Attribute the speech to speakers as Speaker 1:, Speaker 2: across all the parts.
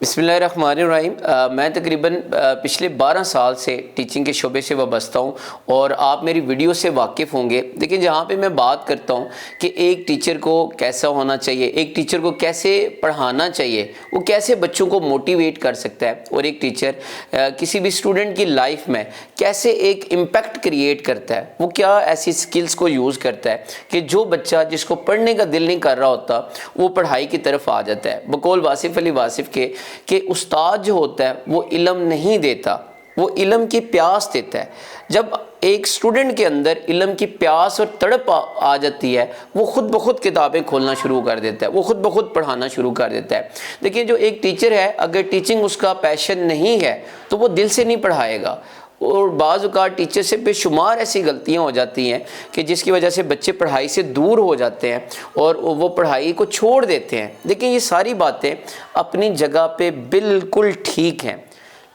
Speaker 1: بسم اللہ الرحمن الرحیم۔ میں تقریباً پچھلے 12 سال سے ٹیچنگ کے شعبے سے وابستہ ہوں اور آپ میری ویڈیو سے واقف ہوں گے، لیکن جہاں پہ میں بات کرتا ہوں کہ ایک ٹیچر کو کیسا ہونا چاہیے، ایک ٹیچر کو کیسے پڑھانا چاہیے، وہ کیسے بچوں کو موٹیویٹ کر سکتا ہے، اور ایک ٹیچر کسی بھی اسٹوڈنٹ کی لائف میں کیسے ایک امپیکٹ کریٹ کرتا ہے، وہ کیا ایسی سکلز کو یوز کرتا ہے کہ جو بچہ جس کو پڑھنے کا دل نہیں کر رہا ہوتا وہ پڑھائی کی طرف آ جاتا ہے۔ بقول واصف علی واصف کے کہ استاد جو ہوتا ہے وہ علم نہیں دیتا، وہ علم کی پیاس دیتا ہے۔ جب ایک سٹوڈنٹ کے اندر علم کی پیاس اور تڑپ آ جاتی ہے، وہ خود بخود کتابیں کھولنا شروع کر دیتا ہے، وہ خود بخود پڑھانا شروع کر دیتا ہے۔ دیکھیں، جو ایک ٹیچر ہے، اگر ٹیچنگ اس کا پیشن نہیں ہے تو وہ دل سے نہیں پڑھائے گا، اور بعض اوقات ٹیچر سے بے شمار ایسی غلطیاں ہو جاتی ہیں کہ جس کی وجہ سے بچے پڑھائی سے دور ہو جاتے ہیں اور وہ پڑھائی کو چھوڑ دیتے ہیں۔ لیکن یہ ساری باتیں اپنی جگہ پہ بالکل ٹھیک ہیں،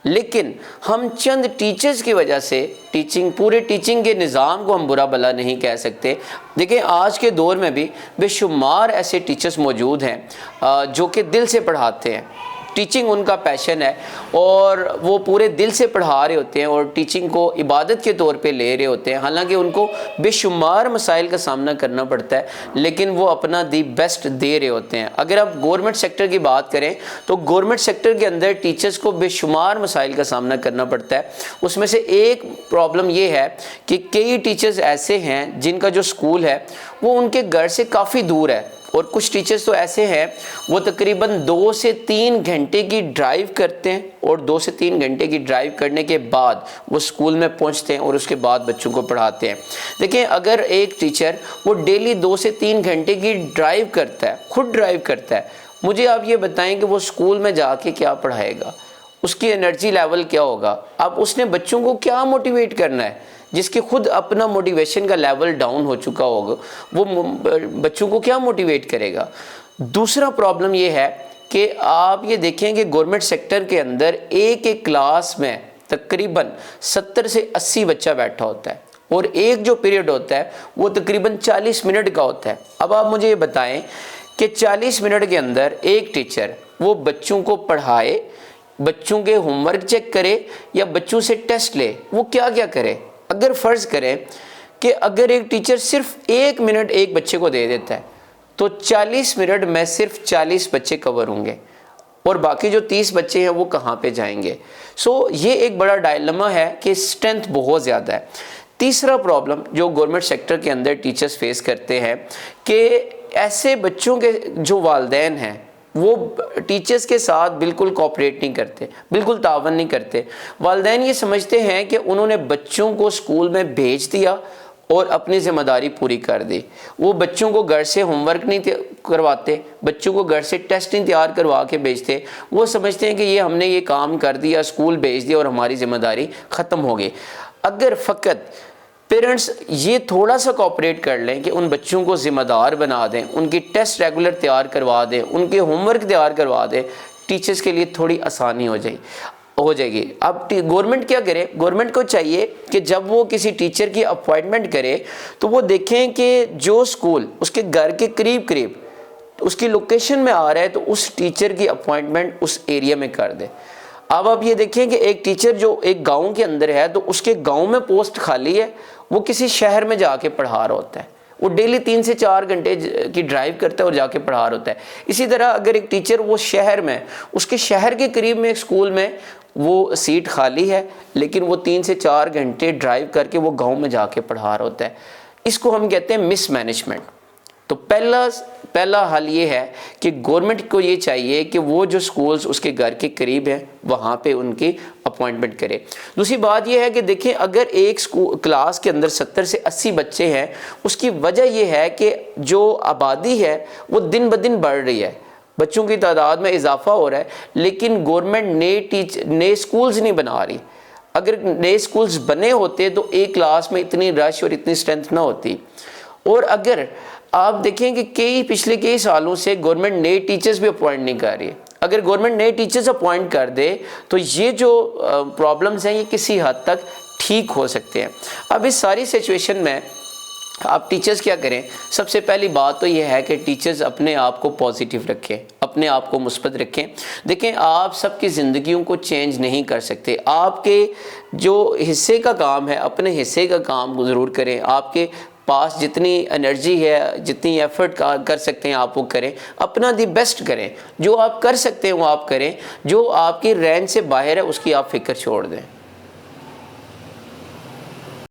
Speaker 1: لیکن ہم چند ٹیچرز کی وجہ سے پورے ٹیچنگ کے نظام کو ہم برا بھلا نہیں کہہ سکتے۔ دیکھیں، آج کے دور میں بھی بے شمار ایسے ٹیچرز موجود ہیں جو کہ دل سے پڑھاتے ہیں، ٹیچنگ ان کا پیشن ہے اور وہ پورے دل سے پڑھا رہے ہوتے ہیں اور ٹیچنگ کو عبادت کے طور پہ لے رہے ہوتے ہیں، حالانکہ ان کو بے شمار مسائل کا سامنا کرنا پڑتا ہے، لیکن وہ اپنا دی بیسٹ دے رہے ہوتے ہیں۔ اگر آپ گورنمنٹ سیکٹر کی بات کریں تو گورنمنٹ سیکٹر کے اندر ٹیچرز کو بے شمار مسائل کا سامنا کرنا پڑتا ہے۔ اس میں سے ایک پرابلم یہ ہے کہ کئی ٹیچرز ایسے ہیں جن کا جو سکول ہے وہ ان کے گھر سے کافی دور ہے، اور کچھ ٹیچرز تو ایسے ہیں وہ تقریباً 2 سے 3 گھنٹے کی ڈرائیو کرتے ہیں، اور 2 سے 3 گھنٹے کی ڈرائیو کرنے کے بعد وہ اسکول میں پہنچتے ہیں اور اس کے بعد بچوں کو پڑھاتے ہیں۔ دیکھیں، اگر ایک ٹیچر وہ ڈیلی 2 سے 3 گھنٹے کی ڈرائیو کرتا ہے، خود ڈرائیو کرتا ہے، مجھے آپ یہ بتائیں کہ وہ اسکول میں جا کے کیا پڑھائے گا، اس کی انرجی لیول کیا ہوگا؟ اب اس نے بچوں کو کیا موٹیویٹ کرنا ہے جس کے خود اپنا موٹیویشن کا لیول ڈاؤن ہو چکا ہوگا، وہ بچوں کو کیا موٹیویٹ کرے گا؟ دوسرا پرابلم یہ ہے کہ آپ یہ دیکھیں کہ گورنمنٹ سیکٹر کے اندر ایک کلاس میں تقریباً 70 سے 80 بچہ بیٹھا ہوتا ہے، اور ایک جو پیریڈ ہوتا ہے وہ تقریباً 40 منٹ کا ہوتا ہے۔ اب آپ مجھے یہ بتائیں کہ 40 منٹ کے اندر ایک ٹیچر وہ بچوں کو پڑھائے، بچوں کے ہوم ورک چیک کرے یا بچوں سے ٹیسٹ لے، وہ کیا کرے؟ اگر فرض کریں کہ اگر ایک ٹیچر صرف 1 منٹ ایک بچے کو دے دیتا ہے تو 40 منٹ میں صرف 40 بچے کور ہوں گے، اور باقی جو 30 بچے ہیں وہ کہاں پہ جائیں گے؟ یہ ایک بڑا ڈائلما ہے کہ اسٹرینتھ بہت زیادہ ہے۔ تیسرا پرابلم جو گورنمنٹ سیکٹر کے اندر ٹیچرز فیس کرتے ہیں کہ ایسے بچوں کے جو والدین ہیں وہ ٹیچرز کے ساتھ بالکل کوآپریٹ نہیں کرتے، بالکل تعاون نہیں کرتے۔ والدین یہ سمجھتے ہیں کہ انہوں نے بچوں کو اسکول میں بھیج دیا اور اپنی ذمہ داری پوری کر دی، وہ بچوں کو گھر سے ہوم ورک نہیں کرواتے، بچوں کو گھر سے ٹیسٹ نہیں تیار کروا کے بھیجتے، وہ سمجھتے ہیں کہ یہ ہم نے یہ کام کر دیا، اسکول بھیج دیا اور ہماری ذمہ داری ختم ہو گئی۔ اگر فقط پیرنٹس یہ تھوڑا سا کوآپریٹ کر لیں کہ ان بچوں کو ذمہ دار بنا دیں، ان کی ٹیسٹ ریگولر تیار کروا دیں، ان کے ہوم ورک تیار کروا دیں، ٹیچرز کے لیے تھوڑی آسانی ہو جائے گی۔ اب گورنمنٹ کیا کرے؟ گورنمنٹ کو چاہیے کہ جب وہ کسی ٹیچر کی اپوائنٹمنٹ کرے تو وہ دیکھیں کہ جو سکول اس کے گھر کے قریب اس کی لوکیشن میں آ رہا ہے تو اس ٹیچر کی اپوائنٹمنٹ اس ایریا میں کر دے۔ اب آپ یہ دیکھیں کہ ایک ٹیچر جو ایک گاؤں کے اندر ہے تو اس کے گاؤں میں پوسٹ خالی ہے، وہ کسی شہر میں جا کے پڑھا رہا ہوتا ہے، وہ ڈیلی 3 سے 4 گھنٹے کی ڈرائیو کرتا ہے اور جا کے پڑھا رہا ہوتا ہے۔ اسی طرح اگر ایک ٹیچر وہ شہر میں، اس کے شہر کے قریب میں ایک سکول میں وہ سیٹ خالی ہے، لیکن وہ 3 سے 4 گھنٹے ڈرائیو کر کے وہ گاؤں میں جا کے پڑھا رہا ہوتا ہے، اس کو ہم کہتے ہیں مس مینجمنٹ۔ تو پہلا حل یہ ہے کہ گورنمنٹ کو یہ چاہیے کہ وہ جو سکولز اس کے گھر کے قریب ہیں وہاں پہ ان کی اپوائنٹمنٹ کرے۔ دوسری بات یہ ہے کہ دیکھیں، اگر ایک کلاس کے اندر 70 سے 80 بچے ہیں، اس کی وجہ یہ ہے کہ جو آبادی ہے وہ دن بدن بڑھ رہی ہے، بچوں کی تعداد میں اضافہ ہو رہا ہے، لیکن گورنمنٹ نئے سکولز نہیں بنا رہی۔ اگر نئے سکولز بنے ہوتے تو ایک کلاس میں اتنی رش اور اتنی اسٹرینتھ نہ ہوتی۔ اور اگر آپ دیکھیں کہ پچھلے کئی سالوں سے گورنمنٹ نئے ٹیچرز بھی اپوائنٹ نہیں کر رہی ہے، اگر گورنمنٹ نئے ٹیچرز اپوائنٹ کر دے تو یہ جو پرابلمز ہیں یہ کسی حد تک ٹھیک ہو سکتے ہیں۔ اب اس ساری سچویشن میں آپ ٹیچرز کیا کریں؟ سب سے پہلی بات تو یہ ہے کہ ٹیچرز اپنے آپ کو پازیٹیو رکھیں، اپنے آپ کو مثبت رکھیں۔ دیکھیں آپ سب کی زندگیوں کو چینج نہیں کر سکتے، آپ کے جو حصے کا کام ہے اپنے حصے کا کام ضرور کریں، آپ کے پاس جتنی انرجی ہے، جتنی ایفرٹ کر سکتے ہیں آپ وہ کریں، اپنا دی بیسٹ کریں، جو آپ کر سکتے ہیں وہ آپ کریں، جو آپ کی رینج سے باہر ہے اس کی آپ فکر چھوڑ دیں۔